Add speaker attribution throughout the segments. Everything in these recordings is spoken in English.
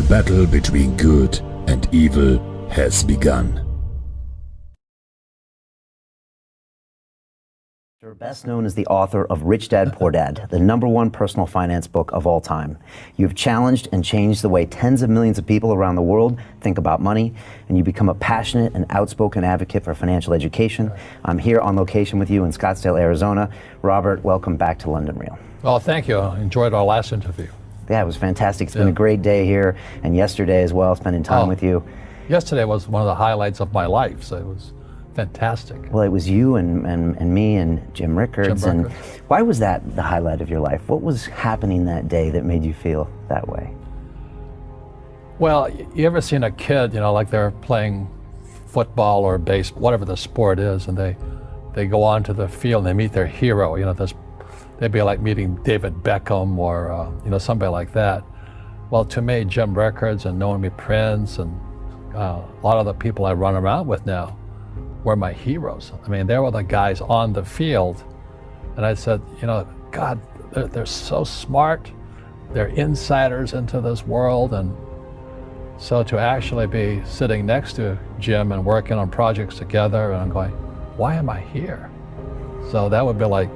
Speaker 1: battle between good and evil has begun.
Speaker 2: You're best known as the author of Rich Dad, Poor Dad, the #1 personal finance book of all time. You've challenged and changed the way tens of millions of people around the world think about money, and you become a passionate and outspoken advocate for financial education. I'm here on location with you in Scottsdale, Arizona. Robert, welcome back to London Real.
Speaker 3: Well, thank you. I enjoyed our last interview.
Speaker 2: Yeah, it was fantastic. It's been a great day here, and yesterday as well, spending time with you.
Speaker 3: Yesterday was one of the highlights of my life, so it was fantastic.
Speaker 2: Well, it was you and me and Jim Rickards. And why was that the highlight of your life? What was happening that day that made you feel that way?
Speaker 3: Well, you ever seen a kid, like they're playing football or baseball, whatever the sport is, and they go onto the field and they meet their hero. They'd be like meeting David Beckham or somebody like that. Well, to me, Jim Rickards and Naomi Prince and a lot of the people I run around with now were my heroes. I mean, they were the guys on the field. And I said, God, they're so smart. They're insiders into this world. And so to actually be sitting next to Jim and working on projects together, and I'm going, why am I here? So that would be like,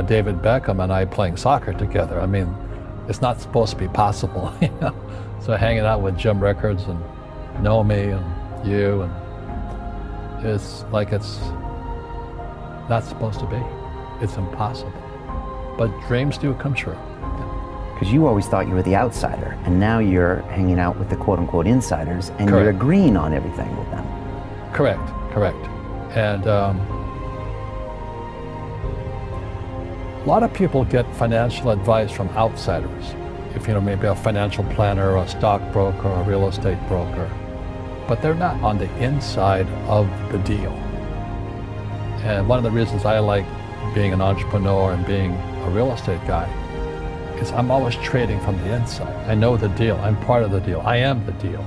Speaker 3: David Beckham and I playing soccer together. I mean, it's not supposed to be possible, So hanging out with Jim Rickards and Naomi and you, and it's like it's not supposed to be. It's impossible. But dreams do come true.
Speaker 2: Because you always thought you were the outsider, and now you're hanging out with the quote-unquote insiders, and
Speaker 3: Correct.
Speaker 2: You're agreeing on everything with them.
Speaker 3: Correct. And a lot of people get financial advice from outsiders. If maybe a financial planner, or a stockbroker, or a real estate broker. But they're not on the inside of the deal. And one of the reasons I like being an entrepreneur and being a real estate guy is I'm always trading from the inside. I know the deal. I'm part of the deal. I am the deal,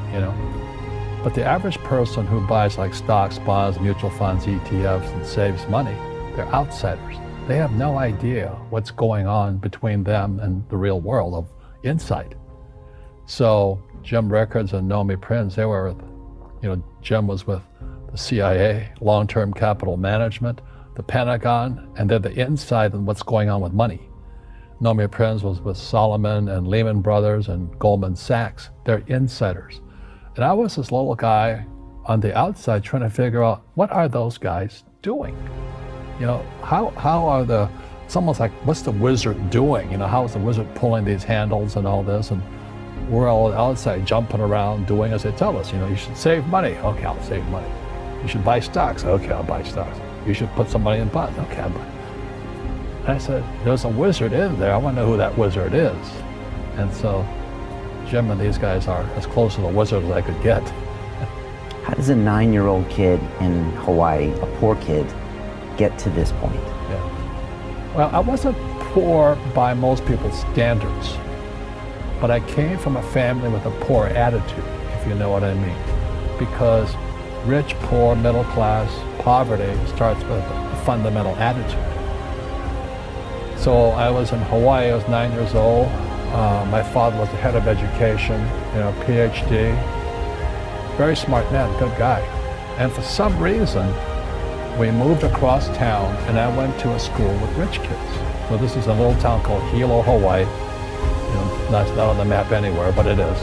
Speaker 3: But the average person who buys like stocks, bonds, mutual funds, ETFs, and saves money, they're outsiders. They have no idea what's going on between them and the real world of insight. So Jim Rickards and Naomi Prince, they were Jim was with the CIA, long-term capital management, the Pentagon, and they're the inside on what's going on with money. Naomi Prince was with Solomon and Lehman Brothers and Goldman Sachs. They're insiders. And I was this little guy on the outside trying to figure out, what are those guys doing? How are it's almost like, what's the wizard doing? How is the wizard pulling these handles and all this? And we're all outside jumping around doing as they tell us. You should save money. Okay, I'll save money. You should buy stocks. Okay, I'll buy stocks. You should put some money in bonds. Okay, I'll buy. And I said, there's a wizard in there. I want to know who that wizard is. And so Jim and these guys are as close to the wizard as I could get.
Speaker 2: How does a 9-year-old kid in Hawaii, a poor kid, get to this point?
Speaker 3: Yeah. Well, I wasn't poor by most people's standards. But I came from a family with a poor attitude, if you know what I mean. Because rich, poor, middle class, poverty starts with a fundamental attitude. So I was in Hawaii, I was 9 years old. My father was the head of education, PhD. Very smart man, good guy. And for some reason, we moved across town and I went to a school with rich kids. So this is a little town called Hilo, Hawaii. Not on the map anywhere, but it is.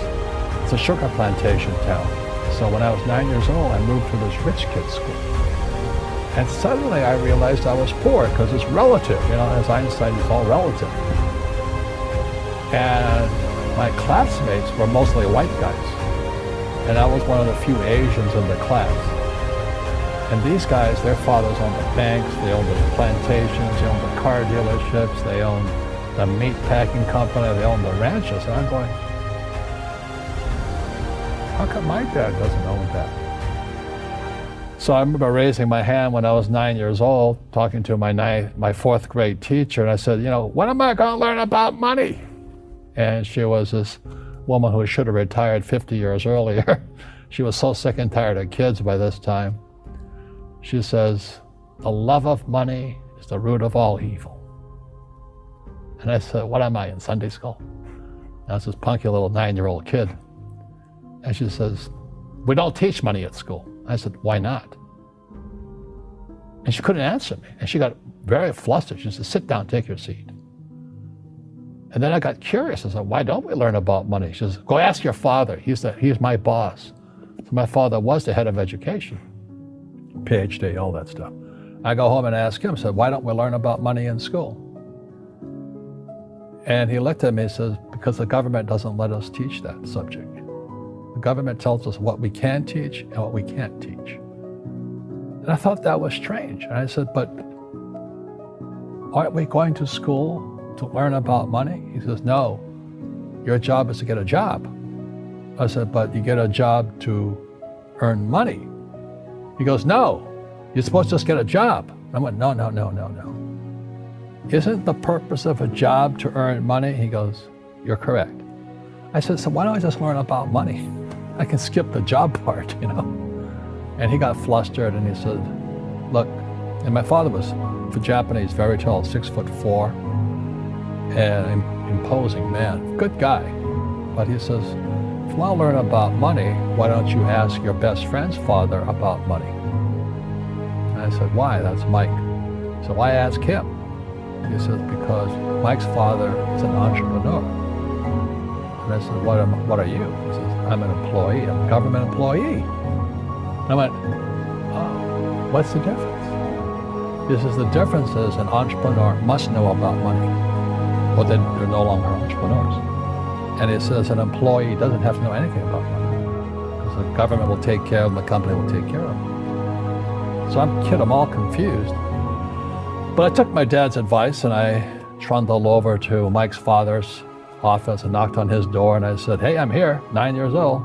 Speaker 3: It's a sugar plantation town. So when I was 9 years old, I moved to this rich kids school. And suddenly I realized I was poor because it's relative, as Einstein, it's all relative. And my classmates were mostly white guys. And I was one of the few Asians in the class. And these guys, their fathers owned the banks, they owned the plantations, they owned the car dealerships, they owned the meat packing company, they own the ranches. And I'm going, how come my dad doesn't own that? So I remember raising my hand when I was 9 years old, talking to my fourth grade teacher, and I said, when am I going to learn about money? And she was this woman who should have retired 50 years earlier. She was so sick and tired of kids by this time. She says, the love of money is the root of all evil. And I said, what am I, in Sunday school? I was this punky little 9-year-old kid. And she says, we don't teach money at school. I said, why not? And she couldn't answer me. And she got very flustered. She said, sit down, take your seat. And then I got curious. I said, why don't we learn about money? She says, go ask your father. He's my boss. So my father was the head of education, PhD, all that stuff. I go home and ask him, I said, why don't we learn about money in school? And he looked at me and says, because the government doesn't let us teach that subject. The government tells us what we can teach and what we can't teach. And I thought that was strange. And I said, but aren't we going to school to learn about money? He says, no, your job is to get a job. I said, but you get a job to earn money. He goes, no, you're supposed to just get a job. I went, no. Isn't the purpose of a job to earn money? He goes, you're correct. I said, so why don't I just learn about money? I can skip the job part, And he got flustered and he said, look, and my father was, for Japanese, very tall, 6'4", and imposing man, good guy. But he says, if you want to learn about money, why don't you ask your best friend's father about money? And I said, why? That's Mike. So I asked him. He says, because Mike's father is an entrepreneur. And I said, what are you? He says, I'm an employee, I'm a government employee. And I went, oh, what's the difference? He says, the difference is an entrepreneur must know about money, or they're no longer entrepreneurs. And he says an employee doesn't have to know anything about money, because the government will take care of them, the company will take care of them. So I'm all confused. But I took my dad's advice and I trundled over to Mike's father's office and knocked on his door and I said, hey, I'm here, 9 years old.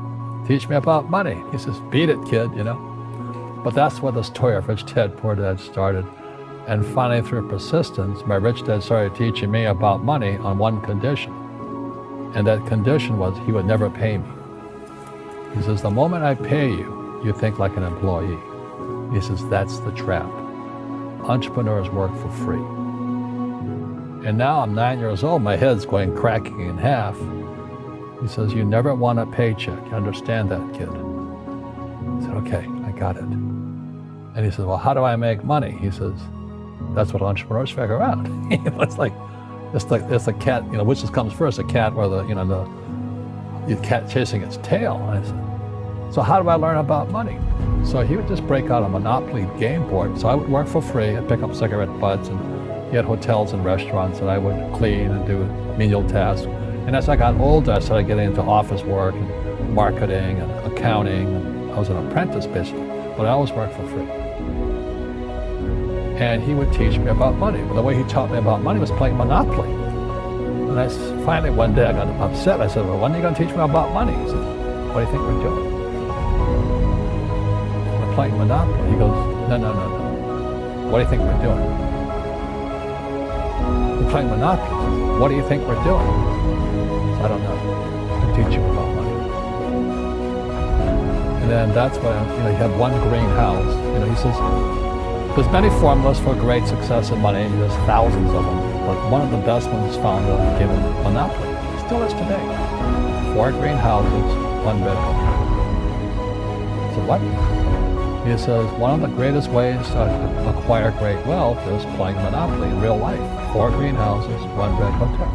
Speaker 3: Teach me about money. He says, beat it, kid, But that's where the story of Rich Dad, Poor Dad started. And finally, through persistence, my rich dad started teaching me about money on one condition. And that condition was he would never pay me. He says, the moment I pay you, you think like an employee. He says, that's the trap. Entrepreneurs work for free. And now I'm 9 years old, my head's going cracking in half. He says, you never want a paycheck. You understand that, kid? I said, okay, I got it. And he says, well, how do I make money? He says, that's what entrepreneurs figure out. It's a cat, which comes first, a cat or the cat chasing its tail. And I said, so how do I learn about money? So he would just break out a Monopoly game board. So I would work for free. I'd pick up cigarette butts, and he had hotels and restaurants, and I would clean and do menial tasks. And as I got older, I started getting into office work and marketing and accounting. And I was an apprentice, basically, but I always worked for free. And he would teach me about money. But the way he taught me about money was playing Monopoly. And finally one day I got upset. I said, well, when are you going to teach me about money? He said, what do you think we're doing? We're playing Monopoly. He goes, no. What do you think we're doing? We're playing Monopoly. He says, what do you think we're doing? I said, I don't know. I'm teaching about money. And then that's when, you have one greenhouse. He says, there's many formulas for great success in money. There's thousands of them. But one of the best ones found in the game of Monopoly. Still is today. 4 greenhouses, 1 red hotel. So what? He says, one of the greatest ways to acquire great wealth is playing Monopoly in real life. 4 greenhouses, 1 red hotel.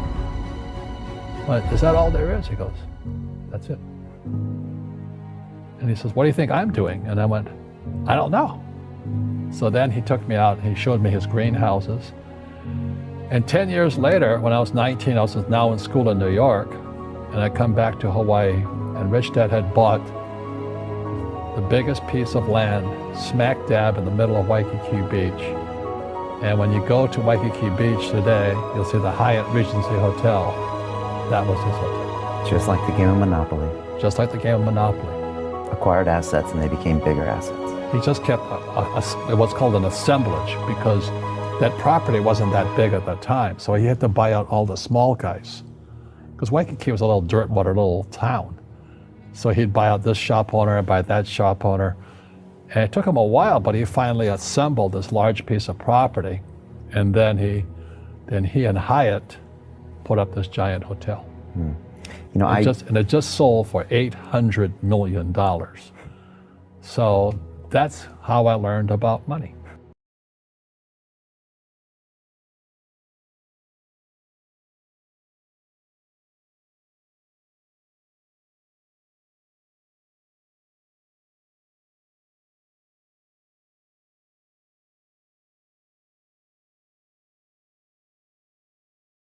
Speaker 3: But is that all there is? He goes, that's it. And he says, what do you think I'm doing? And I went, I don't know. So then he took me out and he showed me his greenhouses. And 10 years later, when I was 19, I was now in school in New York, and I come back to Hawaii, and Rich Dad had bought the biggest piece of land smack dab in the middle of Waikiki Beach. And when you go to Waikiki Beach today, you'll see the Hyatt Regency Hotel. That was his hotel.
Speaker 2: Just like the game of Monopoly.
Speaker 3: Just like the game of Monopoly.
Speaker 2: Acquired assets and they became bigger assets.
Speaker 3: He just kept what's called an assemblage, because that property wasn't that big at that time. So he had to buy out all the small guys. Because Waikiki was a little dirtwater little town. So he'd buy out this shop owner and buy that shop owner. And it took him a while, but he finally assembled this large piece of property. And then he and Hyatt put up this giant hotel.
Speaker 2: You know,
Speaker 3: it just sold for $800 million. So that's how I learned about money.